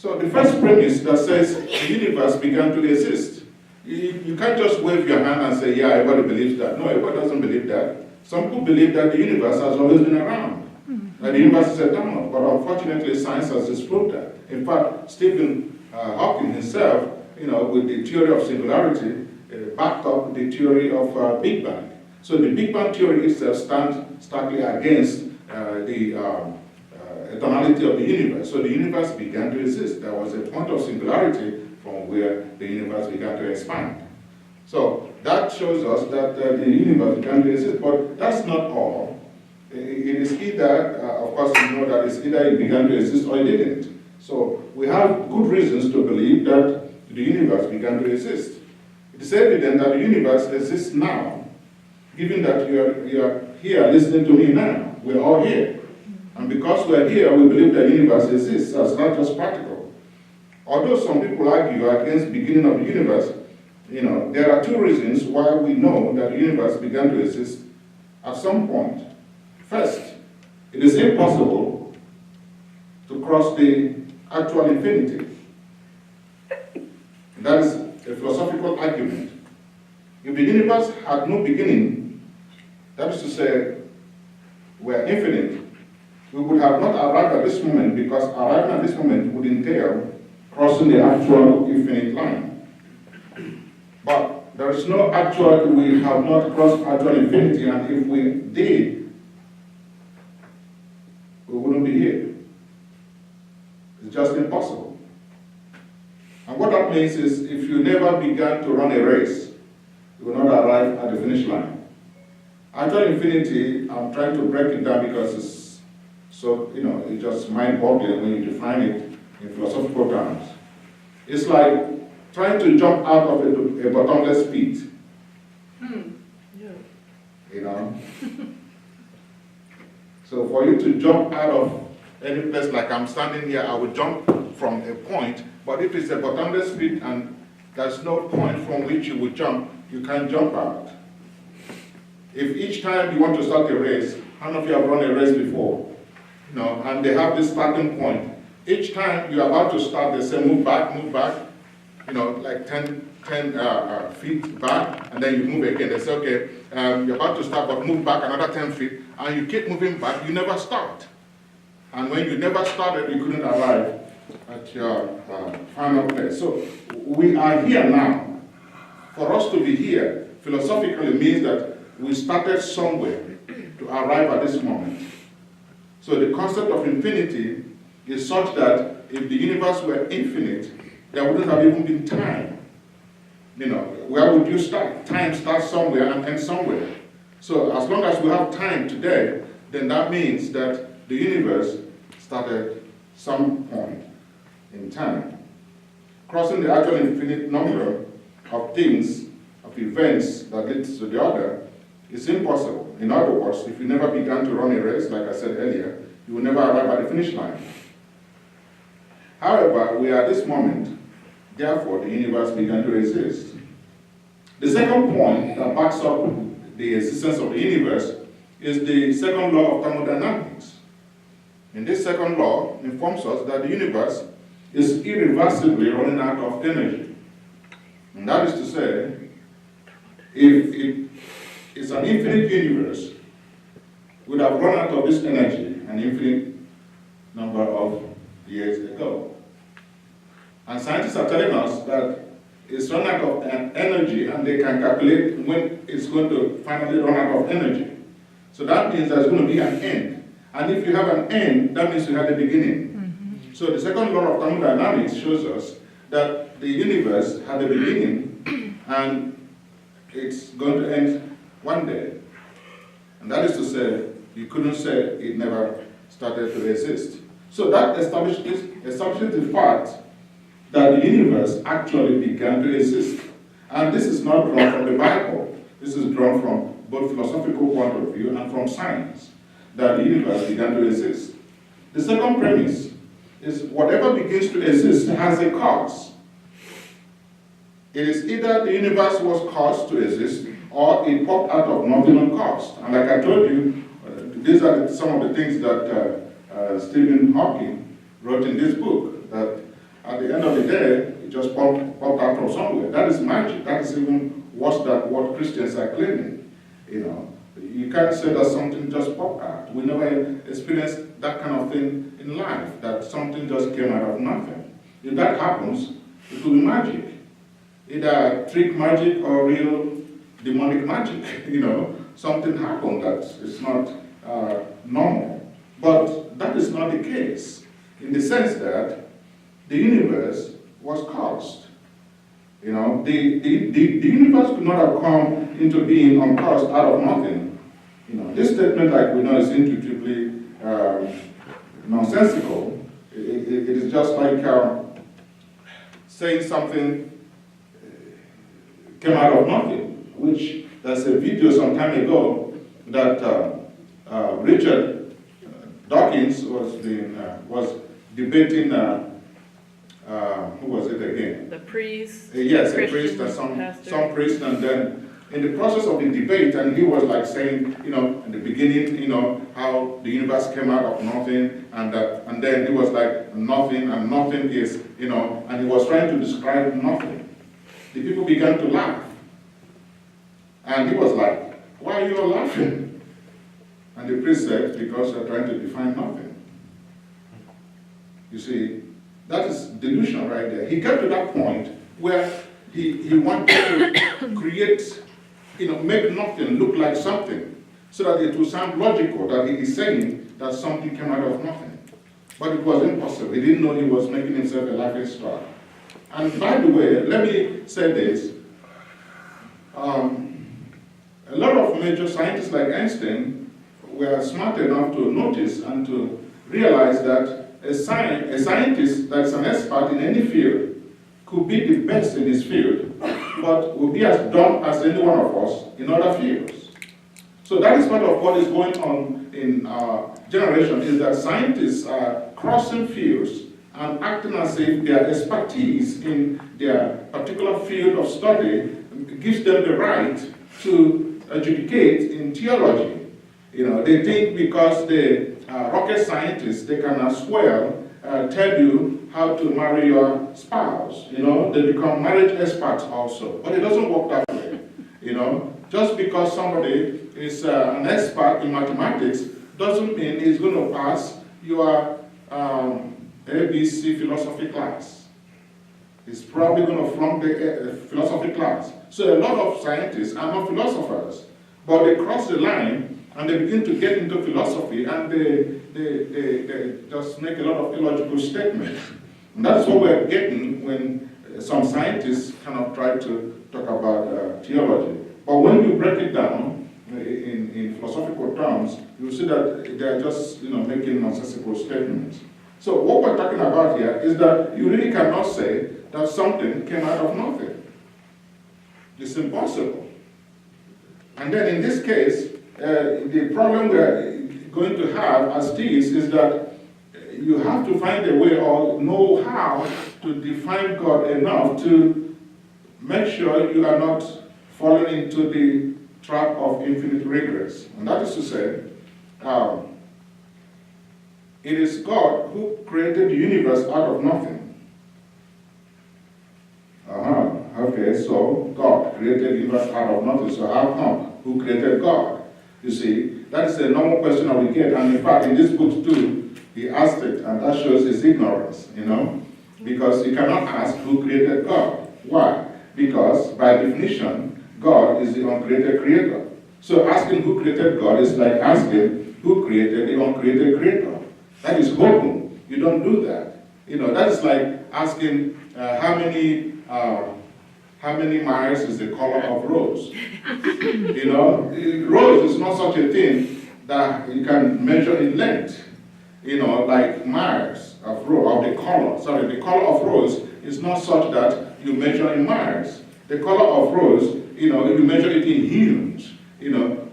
So the first premise that says the universe began to exist. You can't just wave your hand and say, yeah, everybody believes that. No, everybody doesn't believe that. Some people believe that the universe has always been around. That the universe is eternal. But unfortunately, science has disproved that. In fact, Stephen Hawking himself, with the theory of singularity, backed up the theory of Big Bang. So the Big Bang theory itself stands starkly against the eternality of the universe. So the universe began to exist. There was a point of singularity from where the universe began to expand. So that shows us that the universe began to exist, but that's not all. It is either, of course you know that it's either it began to exist or it didn't. So we have good reasons to believe that the universe began to exist. It is evident that the universe exists now, given that you are here listening to me now. We're all here. And because we're here, we believe the universe exists. That's not just practical. Although some people argue against the beginning of the universe, there are two reasons why we know that the universe began to exist at some point. First, it is impossible to cross the actual infinity. That is a philosophical argument. If the universe had no beginning, that is to say, we're infinite, we would have not arrived at this moment, because arriving at this moment would entail crossing the actual infinite line. But there is no actual, we have not crossed actual infinity, and if we did, we wouldn't be here. It's just impossible. And what that means is, if you never began to run a race, you will not arrive at the finish line. Actual infinity, I'm trying to break it down because it's so, it's just mind-boggling when you define it in philosophical terms. It's like trying to jump out of a bottomless pit. Yeah. So for you to jump out of any place, like I'm standing here, I would jump from a point, but if it's a bottomless pit and there's no point from which you would jump, you can't jump out. If each time you want to start a race, how many of you have run a race before? And they have this starting point. Each time you're about to start, they say move back, like 10 feet back, and then you move again. They say, okay, you're about to start, but move back another 10 feet, and you keep moving back, you never start. And when you never started, you couldn't arrive at your final place. So we are here now. For us to be here, philosophically, means that we started somewhere to arrive at this moment. So the concept of infinity is such that if the universe were infinite, there wouldn't have even been time. Where would you start? Time starts somewhere and ends somewhere. So as long as we have time today, then that means that the universe started some point in time. Crossing the actual infinite number of things, of events that leads to the other, is impossible. In other words, if you never began to run a race, like I said earlier, you will never arrive at the finish line. However, we are at this moment, therefore the universe began to exist. The second point that backs up the existence of the universe is the second law of thermodynamics. And this second law informs us that the universe is irreversibly running out of energy. And that is to say, if it's an infinite universe, would have run out of this energy an infinite number of years ago. And scientists are telling us that it's run out of energy, and they can calculate when it's going to finally run out of energy. So that means there's going to be an end. And if you have an end, that means you have a beginning. Mm-hmm. So the second law of thermodynamics shows us that the universe had a beginning, and it's going to end one day. And that is to say, you couldn't say it never started to exist. So that establishes the fact that the universe actually began to exist. And this is not drawn from the Bible. This is drawn from both philosophical point of view and from science, that the universe began to exist. The second premise is whatever begins to exist has a cause. It is either the universe was caused to exist, or it popped out of nothing uncaused. And like I told you, these are some of the things that Stephen Hawking wrote in this book, that at the end of the day, it just popped out from somewhere. That is magic. That is even worse than what Christians are claiming. You can't say that something just popped out. We never experienced that kind of thing in life, that something just came out of nothing. If that happens, it will be magic. Either trick magic or real demonic magic. Something happened that is not normal. But that is not the case, in the sense that the universe was caused. The universe could not have come into being uncaused out of nothing. This statement, like we know, is intuitively nonsensical. It is just like saying something came out of nothing, which there's a video some time ago that Richard Dawkins was debating, who was it again? The priest. Yes, a priest and some priest, and then in the process of the debate, and he was like saying, in the beginning, how the universe came out of nothing, and then he was like, nothing, and nothing is, and he was trying to describe nothing. The people began to laugh. And he was like, why are you all laughing? And the priest said, because you're trying to define nothing. You see, that is delusion right there. He got to that point where he wanted to create, make nothing look like something, so that it will sound logical that he is saying that something came out of nothing. But it was impossible. He didn't know he was making himself a laughing stock. And by the way, let me say this. A lot of major scientists like Einstein were smart enough to notice and to realize that a scientist that's an expert in any field could be the best in his field, but will be as dumb as any one of us in other fields. So that is part of what is going on in our generation, is that scientists are crossing fields and acting as if their expertise in their particular field of study gives them the right to adjudicate in theology. They think because they're rocket scientists, they can as well tell you how to marry your spouse. They become marriage experts also. But it doesn't work that way. Just because somebody is an expert in mathematics doesn't mean he's going to pass your ABC philosophy class. He's probably going to flunk the philosophy class. So a lot of scientists are not philosophers, but they cross the line and they begin to get into philosophy, and they just make a lot of illogical statements. And that's what we're getting when some scientists kind of try to talk about theology. But when you break it down in philosophical terms, you see that they're just making nonsensical statements. So what we're talking about here is that you really cannot say that something came out of nothing. It's impossible. And then in this case, the problem we're going to have as theists is that you have to find a way or know how to define God enough to make sure you are not falling into the trap of infinite regress. And that is to say, it is God who created the universe out of nothing. Okay, so God created the universe out of nothing. So how come? Who created God? You see, that is a normal question that we get. And in fact, in this book too, he asked it, and that shows his ignorance, because you cannot ask who created God. Why? Because by definition, God is the uncreated creator. So asking who created God is like asking who created the uncreated creator. That is hoping. You don't do that. That is like asking how many miles is the color of rose. Rose is not such a thing that you can measure in length. Like miles of the color. Sorry, the color of rose is not such that you measure in miles. The color of rose, you measure it in hues.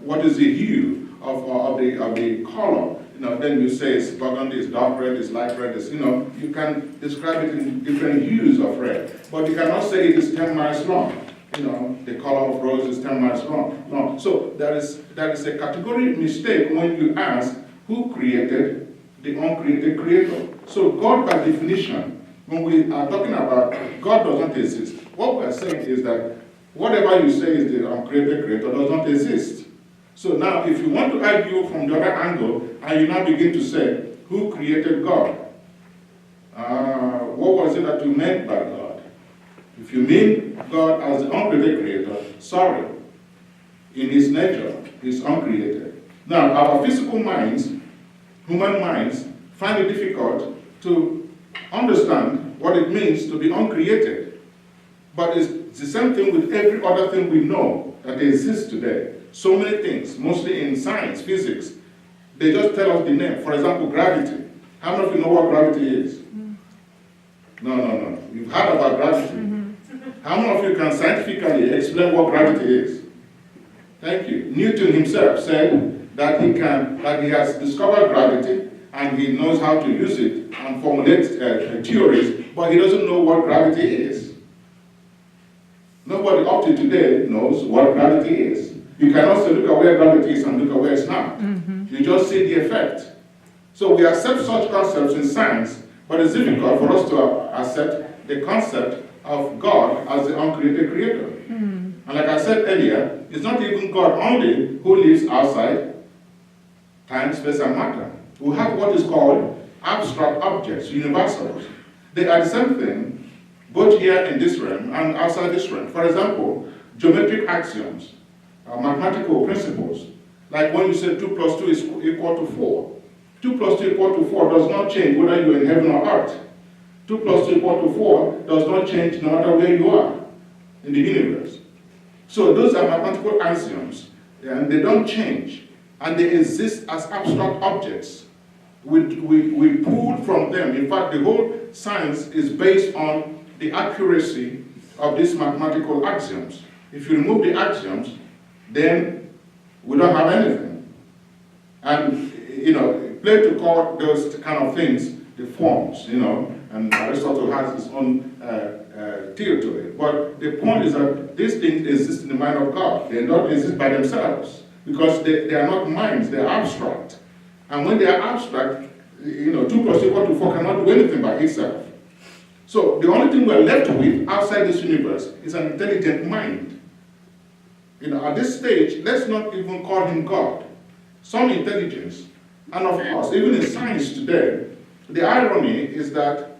What is the hue of the color? Then you say it's burgundy, it's dark red, it's light red, you can describe it in different hues of red. But you cannot say it is 10 miles long. The color of rose is 10 miles long. No. So that is a categorical mistake when you ask who created the uncreated creator. So God, by definition, when we are talking about God does not exist, what we are saying is that whatever you say is the uncreated creator does not exist. So now, if you want to argue from the other angle, and you now begin to say, who created God? What was it that you meant by God? If you mean God as the uncreated creator, sorry. In his nature, he's uncreated. Now, our physical minds, human minds, find it difficult to understand what it means to be uncreated. But it's the same thing with every other thing we know that exists today. So many things, mostly in science, physics, they just tell us the name. For example, gravity. How many of you know what gravity is? No. You've heard about gravity. How many of you can scientifically explain what gravity is? Thank you. Newton himself said that he has discovered gravity and he knows how to use it and formulate theories, but he doesn't know what gravity is. Nobody up to today knows what gravity is. You cannot say, look at where gravity is and look at where it's not. You just see the effect. So we accept such concepts in science, but it's difficult for us to accept the concept of God as the uncreated creator. And like I said earlier, it's not even God only who lives outside time, space, and matter. We have what is called abstract objects, universals. They are the same thing, both here in this realm and outside this realm. For example, geometric axioms, mathematical principles, like when you say 2 plus 2 is equal to 4. 2 plus 2 equal to 4 does not change whether you're in heaven or earth. 2 plus 2 equal to 4 does not change no matter where you are in the universe. So those are mathematical axioms, and they don't change, and they exist as abstract objects. We pulled from them. In fact, the whole science is based on the accuracy of these mathematical axioms. If you remove the axioms, then we don't have anything. And, Plato called those kind of things the forms, and Aristotle has his own theory to it. But the point is that these things exist in the mind of God. They don't exist by themselves because they are not minds, they are abstract. And when they are abstract, 2 plus 2 equal to 4 cannot do anything by itself. So the only thing we're left with outside this universe is an intelligent mind. At this stage, let's not even call him God. Some intelligence. And of course, even in science today, the irony is that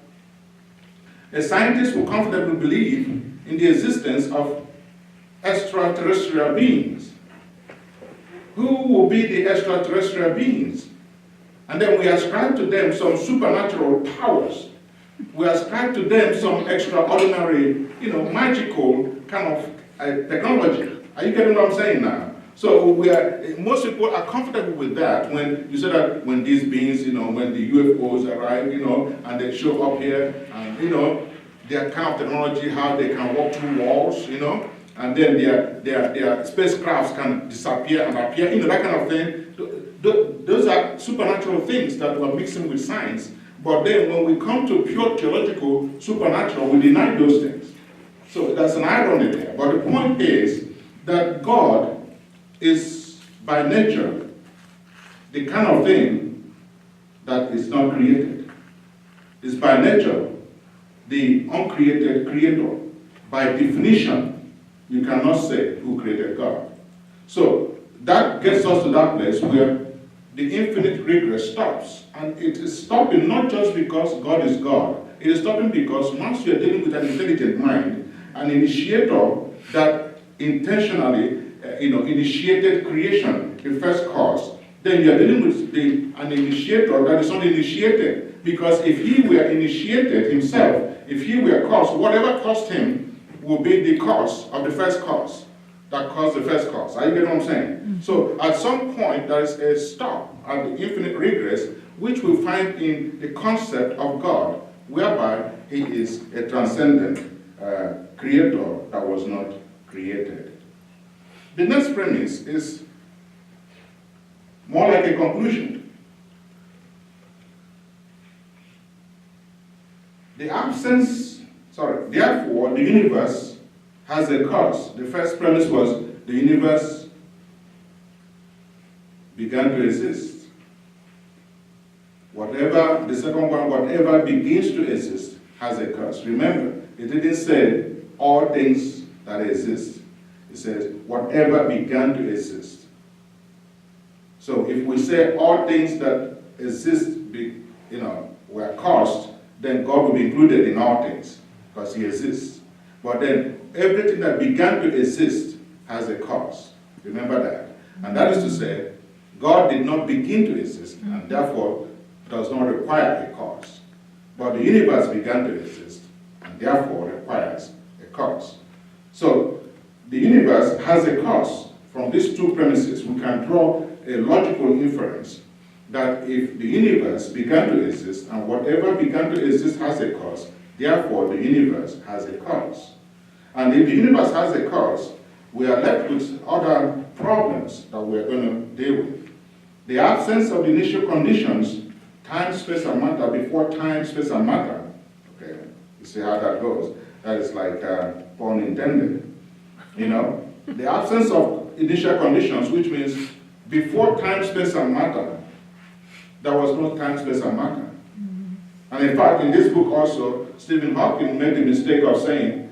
a scientist will comfortably believe in the existence of extraterrestrial beings. Who will be the extraterrestrial beings? And then we ascribe to them some supernatural powers. We ascribe to them some extraordinary, magical kind of technology. Are you getting what I'm saying now? So most people are comfortable with that when you say that when these beings, when the UFOs arrive, and they show up here, and their kind of technology, how they can walk through walls, and then their spacecrafts can disappear and appear, that kind of thing. Those are supernatural things that we're mixing with science. But then when we come to pure theological supernatural, we deny those things. So that's an irony there. But the point is that God is by nature the kind of thing that is not created. Is by nature the uncreated creator. By definition, you cannot say who created God. So that gets us to that place where the infinite regress stops. And it is stopping not just because God is God. It is stopping because once you're dealing with an intelligent mind, an initiator that intentionally initiated creation, the first cause, then you're dealing with an initiator that is not initiated. Because if he were initiated himself, if he were caused, whatever caused him will be the cause of the first cause that caused the first cause. Are you getting what I'm saying? So at some point there is a stop at the infinite regress, which we find in the concept of God, whereby he is a transcendent creator that was not created. The next premise is more like a conclusion. Therefore, the universe has a cause. The first premise was the universe began to exist. The second one, whatever begins to exist has a cause. Remember, it didn't say all things that exist. It says whatever began to exist. So if we say all things that exist, were caused, then God will be included in all things because He exists. But then everything that began to exist has a cause. Remember that. And that is to say, God did not begin to exist and therefore does not require a cause. But the universe began to exist and therefore requires a cause. So the universe has a cause. From these two premises, we can draw a logical inference that if the universe began to exist and whatever began to exist has a cause, therefore the universe has a cause. And if the universe has a cause, we are left with other problems that we're going to deal with. The absence of the initial conditions, time, space, and matter, before time, space, and matter. Okay, you see how that goes. That is like pun intended. The absence of initial conditions, which means before time, space, and matter, there was no time, space, and matter. And in fact, in this book also, Stephen Hawking made the mistake of saying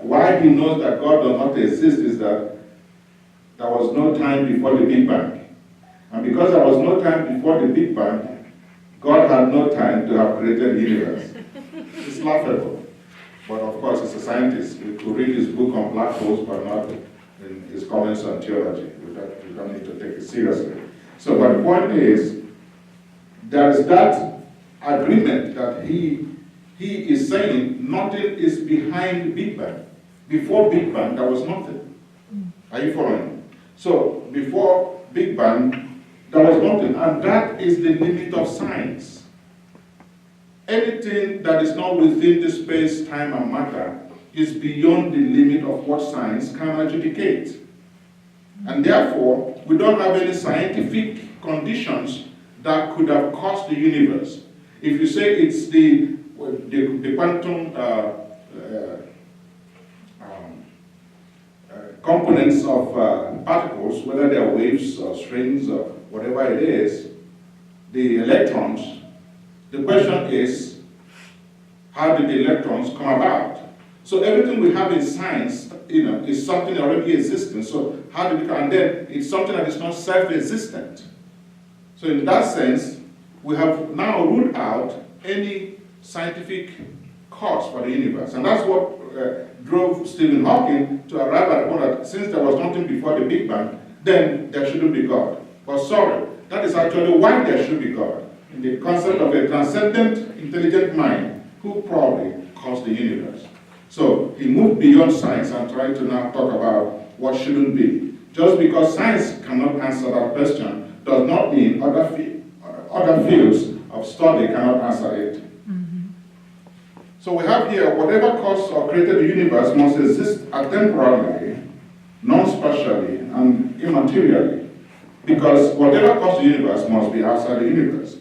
why he knows that God does not exist is that there was no time before the Big Bang. And because there was no time before the Big Bang, God had no time to have created the universe. It's laughable. But of course, as a scientist, we could read his book on black holes, but not in his comments on theology. We don't need to take it seriously. So, but the point is, there is that agreement that he is saying nothing is behind Big Bang. Before Big Bang, there was nothing. Are you following? So, before Big Bang, there was nothing. And that is the limit of science. Anything that is not within the space, time, and matter is beyond the limit of what science can adjudicate. And therefore, we don't have any scientific conditions that could have caused the universe. If you say it's the quantum components of particles, whether they are waves or strings or whatever it is, the electrons, the question is, how did the electrons come about? So everything we have in science, is something already existing. So how did it come? And then it's something that is not self-existent. So in that sense, we have now ruled out any scientific cause for the universe. And that's what drove Stephen Hawking to arrive at the point that since there was nothing before the Big Bang, then there shouldn't be God. But sorry, that is actually why there should be God. In the concept of a transcendent, intelligent mind who probably caused the universe. So he moved beyond science and tried to now talk about what shouldn't be. Just because science cannot answer that question does not mean other fields of study cannot answer it. So we have here, whatever caused or created the universe must exist atemporally, non-spatially, and immaterially. Because whatever caused the universe must be outside the universe.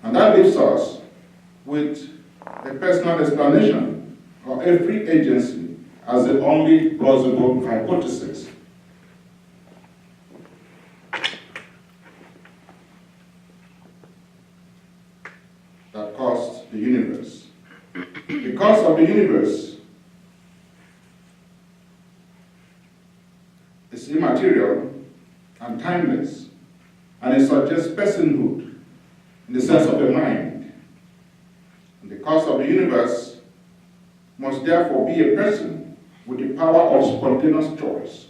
And that leaves us with a personal explanation of every agency as the only plausible hypothesis. That caused the universe. The cause of the universe is immaterial and timeless, and it suggests personhood in the sense of a mind. And the cause of the universe must therefore be a person with the power of spontaneous choice,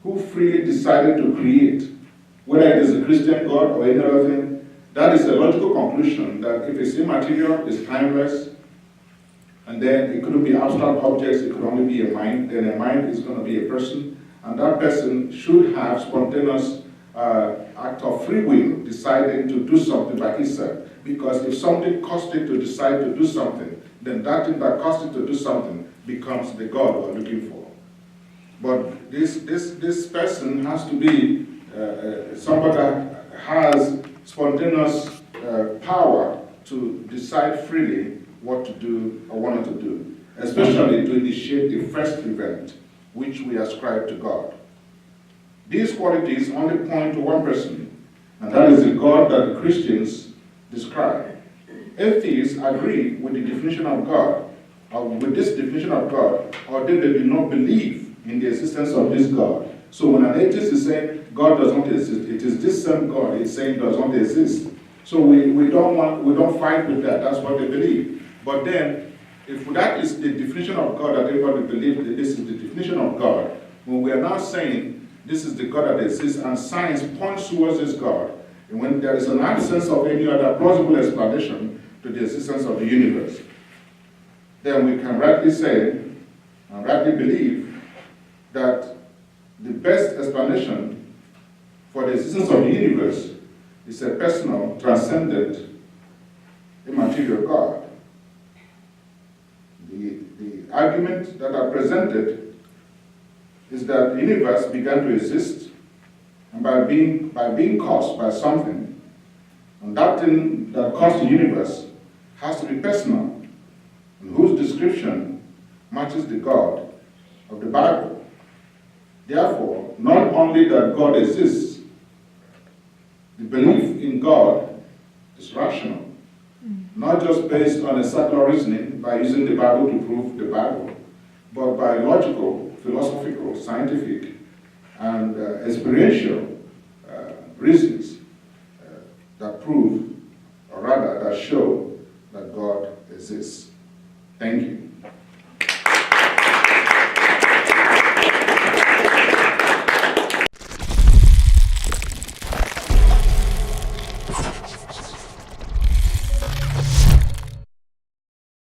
who freely decided to create, whether it is a Christian God or any other thing. That is a logical conclusion that if it's immaterial, it's timeless, and then it couldn't be abstract objects, it could only be a mind, then a mind is going to be a person, and that person should have spontaneous act of free will, deciding to do something by himself. Because if something caused it to decide to do something, then that thing that caused it to do something becomes the God we're looking for. But this person has to be somebody that has spontaneous power to decide freely what to do or what not to do, especially to initiate the first event, which we ascribe to God. These qualities only point to one person, and that is the God that the Christians describe. atheists agree with the definition of God, or with this definition of God, or they do not believe in the existence of this God. So when an atheist is saying God does not exist, it is this same God is saying does not exist. So we don't fight with that. That's what they believe. But then, if that is the definition of God that everybody believes that this is the definition of God, when we are now saying this is the God that exists and science points towards this God, and when there is an absence of any other plausible explanation to the existence of the universe, then we can rightly say and rightly believe that the best explanation for the existence of the universe is a personal, transcendent, immaterial God. The argument that I presented is that the universe began to exist, and by being caused by something, and that thing that caused the universe has to be personal, and whose description matches the God of the Bible. Therefore, not only that God exists, the belief in God is rational, not just based on a circular reasoning by using the Bible to prove the Bible, but by logical, philosophical, scientific, and experiential reasoning.